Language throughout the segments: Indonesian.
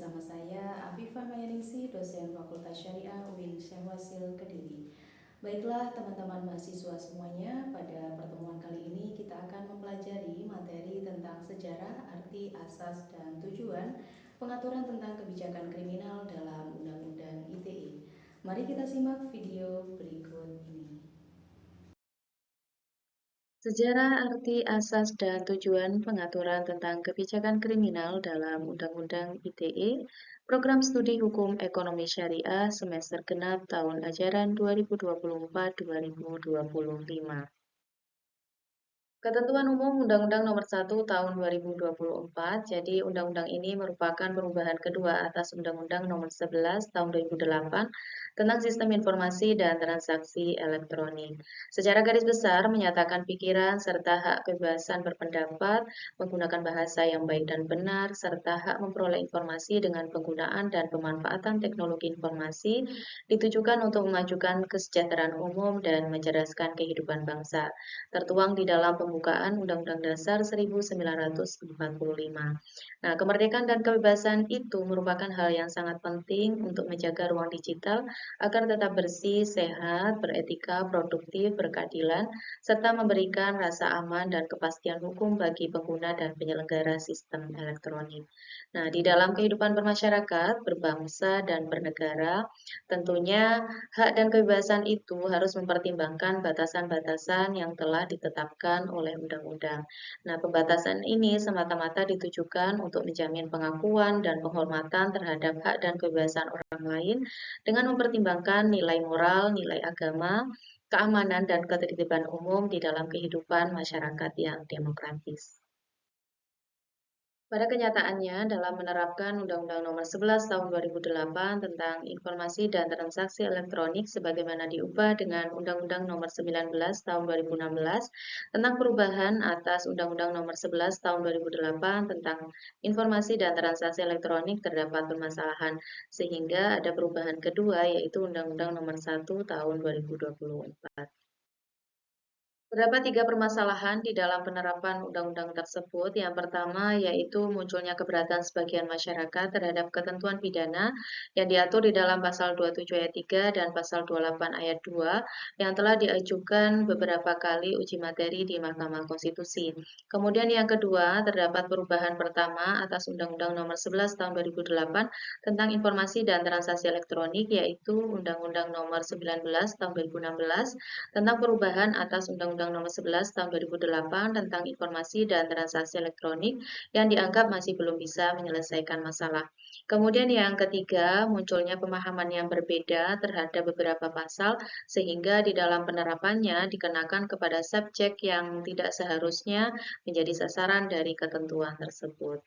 bersama saya Afifah Mayaningsi, dosen Fakultas Syariah UIN Syahwasil Kediri. Baiklah teman-teman mahasiswa semuanya, pada pertemuan kali ini kita akan mempelajari materi tentang sejarah, arti, asas, dan tujuan pengaturan tentang kebijakan kriminal dalam Undang-Undang ITE. Mari kita simak video berikut ini. Sejarah, arti, asas, dan tujuan pengaturan tentang kebijakan kriminal dalam Undang-Undang ITE, Program Studi Hukum Ekonomi Syariah semester genap tahun ajaran 2024-2025. Ketentuan Umum Undang-Undang Nomor 1 Tahun 2024, jadi Undang-Undang ini merupakan perubahan kedua atas Undang-Undang Nomor 11 Tahun 2008 tentang Sistem Informasi dan Transaksi Elektronik. Secara garis besar menyatakan pikiran serta hak kebebasan berpendapat, menggunakan bahasa yang baik dan benar, serta hak memperoleh informasi dengan penggunaan dan pemanfaatan teknologi informasi ditujukan untuk memajukan kesejahteraan umum dan mencerdaskan kehidupan bangsa, tertuang di dalam pembukaan Undang-Undang Dasar 1945. Nah, kemerdekaan dan kebebasan itu merupakan hal yang sangat penting untuk menjaga ruang digital agar tetap bersih, sehat, beretika, produktif, berkeadilan, serta memberikan rasa aman dan kepastian hukum bagi pengguna dan penyelenggara sistem elektronik. Nah, di dalam kehidupan bermasyarakat, berbangsa, dan bernegara, tentunya hak dan kebebasan itu harus mempertimbangkan batasan-batasan yang telah ditetapkan oleh undang-undang. Nah, pembatasan ini semata-mata ditujukan untuk menjamin pengakuan dan penghormatan terhadap hak dan kebebasan orang lain dengan mempertimbangkan nilai moral, nilai agama, keamanan, dan ketertiban umum di dalam kehidupan masyarakat yang demokratis. Pada kenyataannya, dalam menerapkan Undang-Undang Nomor 11 Tahun 2008 tentang Informasi dan Transaksi Elektronik sebagaimana diubah dengan Undang-Undang Nomor 19 Tahun 2016 tentang perubahan atas Undang-Undang Nomor 11 Tahun 2008 tentang Informasi dan Transaksi Elektronik terdapat permasalahan, sehingga ada perubahan kedua yaitu Undang-Undang Nomor 1 Tahun 2024. Terdapat tiga permasalahan di dalam penerapan undang-undang tersebut. Yang pertama yaitu munculnya keberatan sebagian masyarakat terhadap ketentuan pidana yang diatur di dalam pasal 27 ayat 3 dan pasal 28 ayat 2 yang telah diajukan beberapa kali uji materi di Mahkamah Konstitusi. Kemudian yang kedua, terdapat perubahan pertama atas Undang-Undang Nomor 11 Tahun 2008 tentang Informasi dan Transaksi Elektronik, yaitu Undang-Undang Nomor 19 Tahun 2016 tentang perubahan atas Undang-Undang Nomor 11 Tahun 2008 tentang Informasi dan Transaksi Elektronik yang dianggap masih belum bisa menyelesaikan masalah. Kemudian yang ketiga, munculnya pemahaman yang berbeda terhadap beberapa pasal sehingga di dalam penerapannya dikenakan kepada subjek yang tidak seharusnya menjadi sasaran dari ketentuan tersebut.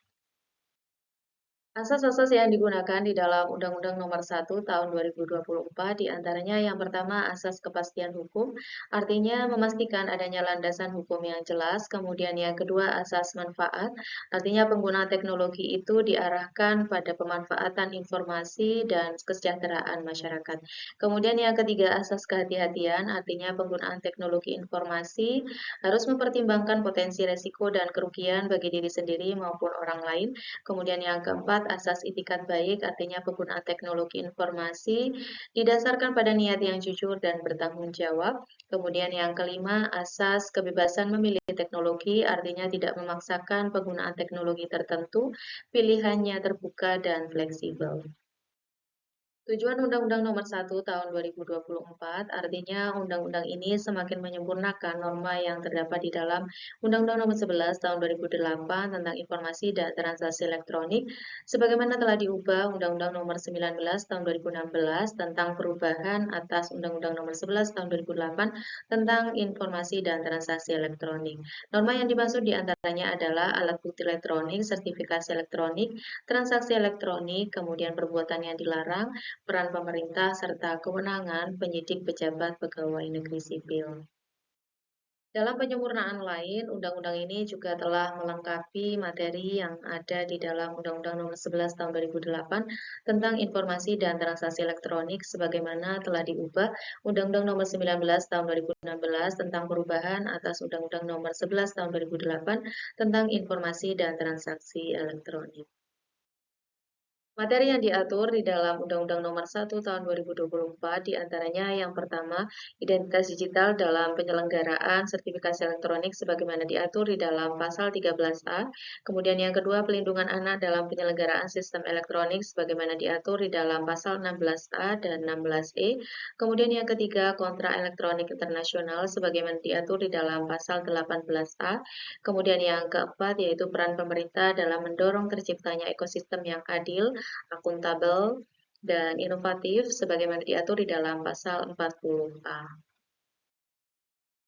Asas-asas yang digunakan di dalam Undang-Undang Nomor 1 Tahun 2024 diantaranya yang pertama asas kepastian hukum, artinya memastikan adanya landasan hukum yang jelas. Kemudian yang kedua asas manfaat, artinya pengguna teknologi itu diarahkan pada pemanfaatan informasi dan kesejahteraan masyarakat. Kemudian yang ketiga asas kehati-hatian, artinya penggunaan teknologi informasi harus mempertimbangkan potensi resiko dan kerugian bagi diri sendiri maupun orang lain. Kemudian yang keempat, asas itikat baik, artinya penggunaan teknologi informasi didasarkan pada niat yang jujur dan bertanggung jawab. Kemudian yang kelima, asas kebebasan memilih teknologi, artinya tidak memaksakan penggunaan teknologi tertentu, pilihannya terbuka dan fleksibel. Tujuan Undang-Undang Nomor 1 Tahun 2024 artinya undang-undang ini semakin menyempurnakan norma yang terdapat di dalam Undang-Undang Nomor 11 Tahun 2008 tentang Informasi dan Transaksi Elektronik sebagaimana telah diubah Undang-Undang Nomor 19 Tahun 2016 tentang perubahan atas Undang-Undang Nomor 11 Tahun 2008 tentang Informasi dan Transaksi Elektronik. Norma yang dimaksud diantaranya adalah alat bukti elektronik, sertifikasi elektronik, transaksi elektronik, kemudian perbuatan yang dilarang, peran pemerintah, serta kewenangan penyidik pejabat pegawai negeri sipil. Dalam penyempurnaan lain, undang-undang ini juga telah melengkapi materi yang ada di dalam Undang-Undang Nomor 11 Tahun 2008 tentang Informasi dan Transaksi Elektronik sebagaimana telah diubah Undang-Undang Nomor 19 Tahun 2016 tentang perubahan atas Undang-Undang Nomor 11 Tahun 2008 tentang Informasi dan Transaksi Elektronik. Materi yang diatur di dalam Undang-Undang Nomor 1 Tahun 2024 diantaranya yang pertama, identitas digital dalam penyelenggaraan sertifikasi elektronik sebagaimana diatur di dalam pasal 13A. Kemudian yang kedua, pelindungan anak dalam penyelenggaraan sistem elektronik sebagaimana diatur di dalam pasal 16A dan 16E. Kemudian yang ketiga, kontrak elektronik internasional sebagaimana diatur di dalam pasal 18A. Kemudian yang keempat, yaitu peran pemerintah dalam mendorong terciptanya ekosistem yang adil, akuntabel, dan inovatif sebagaimana diatur di dalam pasal 40A.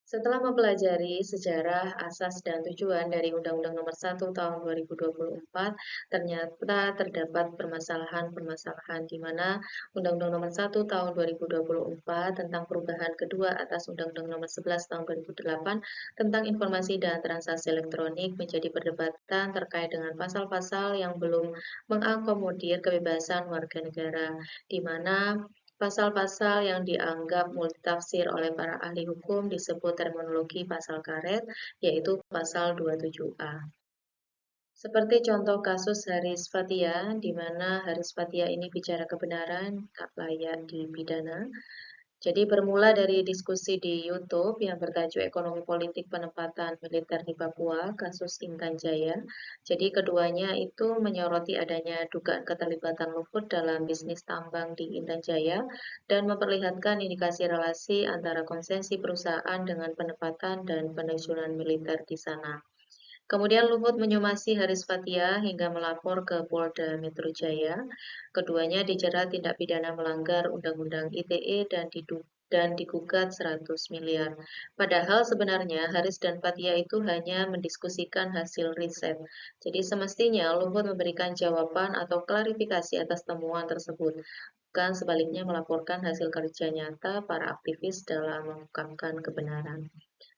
Setelah mempelajari sejarah, asas, dan tujuan dari Undang-Undang Nomor 1 Tahun 2024, ternyata terdapat permasalahan-permasalahan di mana Undang-Undang Nomor 1 Tahun 2024 tentang perubahan kedua atas Undang-Undang Nomor 11 Tahun 2008 tentang informasi dan transaksi elektronik menjadi perdebatan terkait dengan pasal-pasal yang belum mengakomodir kebebasan warga negara, di mana pasal-pasal yang dianggap multitafsir oleh para ahli hukum disebut terminologi pasal karet, yaitu pasal 27A. Seperti contoh kasus Haris Fathia, di mana Haris Fathia ini bicara kebenaran, tak layak dipidana. Jadi bermula dari diskusi di YouTube yang bertajuk Ekonomi Politik Penempatan Militer di Papua, kasus Intan Jaya. Jadi keduanya itu menyoroti adanya dugaan keterlibatan Luhut dalam bisnis tambang di Intan Jaya dan memperlihatkan indikasi relasi antara konsensi perusahaan dengan penempatan dan penerjunan militer di sana. Kemudian Luhut menyomasi Haris Fathia hingga melapor ke Polda Metro Jaya. Keduanya dijerat tindak pidana melanggar Undang-Undang ITE dan digugat 100 miliar. Padahal sebenarnya Haris dan Fathia itu hanya mendiskusikan hasil riset. Jadi semestinya Luhut memberikan jawaban atau klarifikasi atas temuan tersebut, bukan sebaliknya melaporkan hasil kerja nyata para aktivis dalam mengungkapkan kebenaran.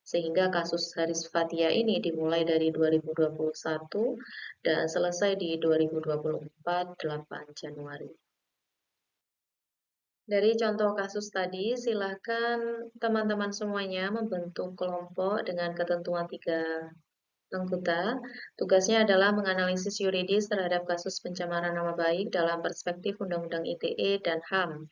Sehingga kasus Haris Fathia ini dimulai dari 2021 dan selesai di 2024, 8 Januari. Dari contoh kasus tadi, silakan teman-teman semuanya membentuk kelompok dengan ketentuan 3 anggota. Tugasnya adalah menganalisis yuridis terhadap kasus pencemaran nama baik dalam perspektif Undang-Undang ITE dan HAM.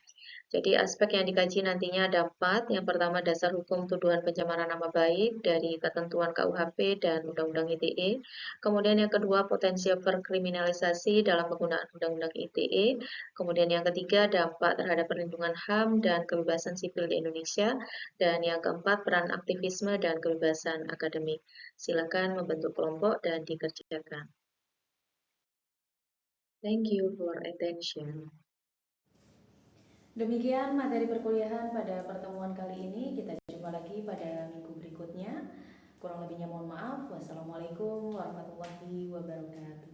Jadi aspek yang dikaji nantinya ada 4. Yang pertama, dasar hukum tuduhan pencemaran nama baik dari ketentuan KUHP dan Undang-Undang ITE. Kemudian yang kedua, potensi perkriminalisasi dalam penggunaan Undang-Undang ITE. Kemudian yang ketiga, dampak terhadap perlindungan HAM dan kebebasan sipil di Indonesia. Dan yang keempat, peran aktivisme dan kebebasan akademik. Silakan membentuk kelompok dan dikerjakan. Thank you for attention. Demikian materi perkuliahan pada pertemuan kali ini. Kita jumpa lagi pada minggu berikutnya. Kurang lebihnya mohon maaf. Wassalamualaikum warahmatullahi wabarakatuh.